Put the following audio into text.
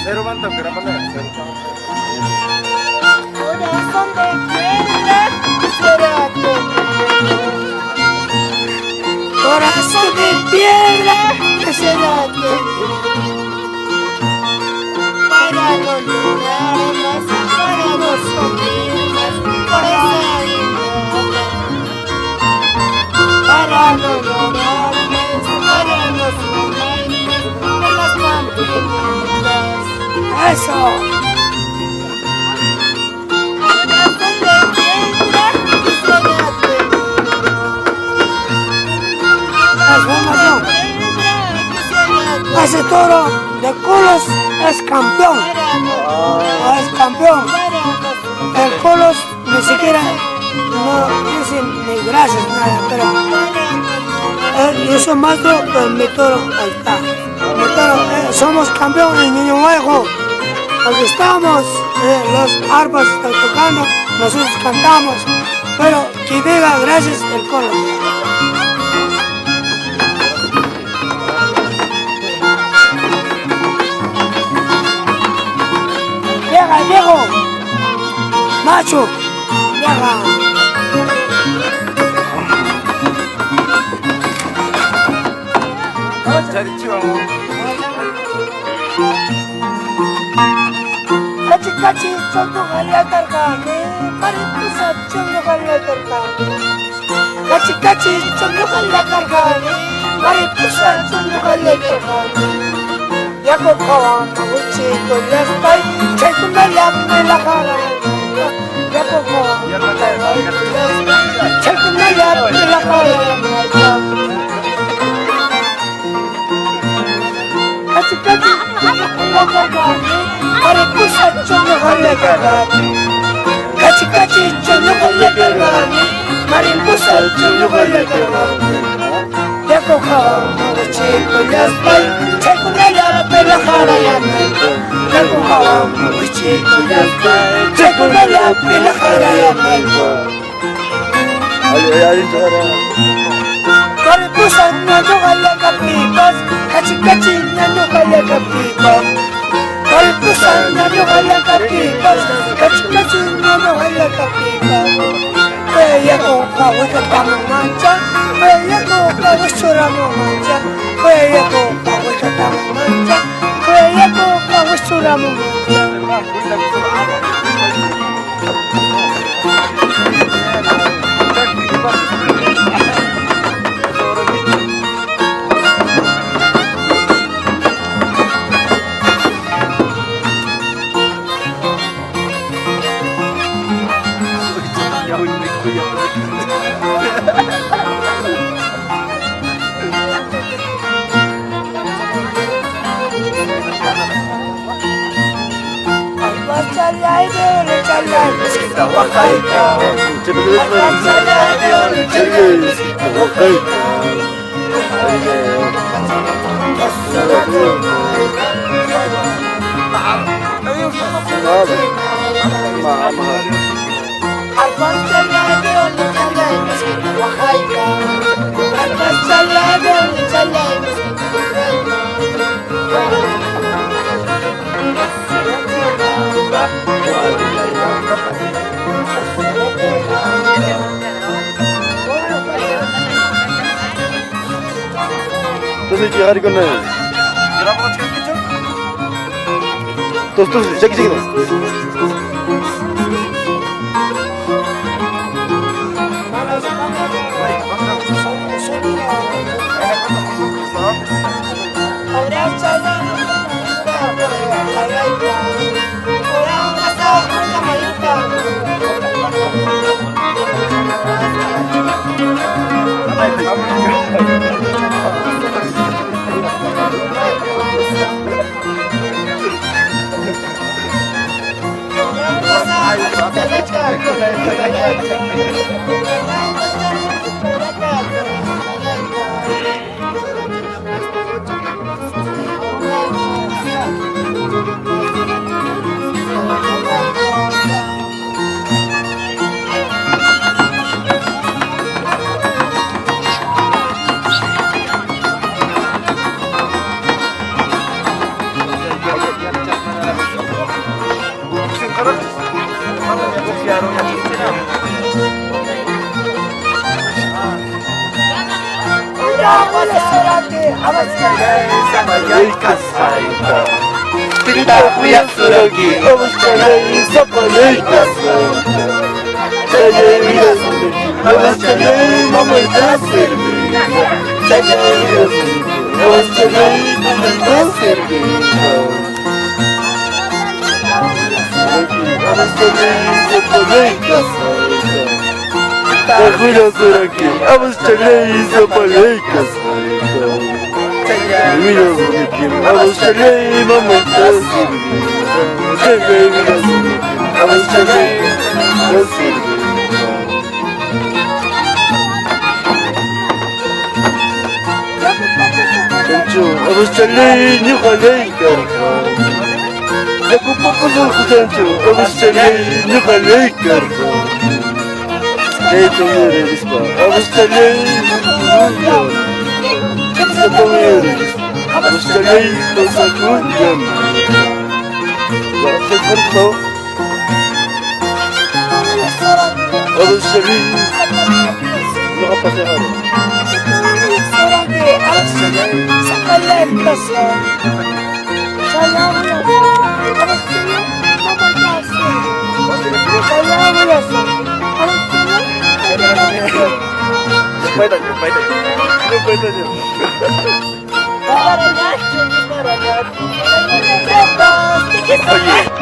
Seruman tuh berapa nih? Corazón de piedra, quisiera tener. Corazón de piedra, quisiera tener. Para no llorar más, para no sufrir más, por esa vida. Para no llorar más, para no sufrir más, por las pampilitas. ¡Eso! Transformación. Ese toro de Colos es campeón. Es campeón. El Colos ni siquiera no dice ni gracias, nada, pero yo soy maestro, pero mi toro ahí está. Mi toro, somos campeón en Niño Viejo. Aquí estamos, los arpas están tocando, nosotros cantamos, pero que diga gracias el Colos. Diego, macho, llega. Cachi cachi, chondo galia tarkane, mariposa chondo galia tarkane. Cachi cachi, chondo galia tarkane, mariposa chondo galia tarkane. Yago kawan, uchi to lestai, chekuna yamme la kara. Yago kawan, chekuna yamme la kara. Kachi kachi, mariposa chondo galia tarkane. Kachi kachi, chondo galia tarkane, mariposa chondo galia tarkane. Yago kawan, uchi to lestai, chekuna yamme la kara. Yago kawan, uchi to lestai, chekuna yamme la kara. Mariposa nyano galia kapipas, kachi kachi nyano galia kapipas. Mariposa nyano galia kapipas, kachi kachi nyano galia kapipas. Yago kawan katama mancha, yago kawan suramo mancha, yago kawan katama mancha, yago kawan suramo mancha. Terus hari kena. Berapa kali kerja? Terus cek. Pintaku yaksuragi Avaschagai sapalai kasarga Jaya Virasuri Avaschagai mamata sirvi Jaya Virasuri Avaschagai mamata sirvi Avaschagai sapalai kasarga Pintaku yaksuragi Avaschagai sapalai kasarga Virasuri Avaschagai mamata sirvi Jaya Virasuri Avaschagai mamata sirvi Avaschagai nyukhalai karha Yaku pakazul kutanchu Avaschagai nyukhalai karha Eto yere rispa Avaschagai nyukhalai Sato yere rispa Avaschagai tosakun jam Sekar tau Avaschagai Nakapasehar Oye,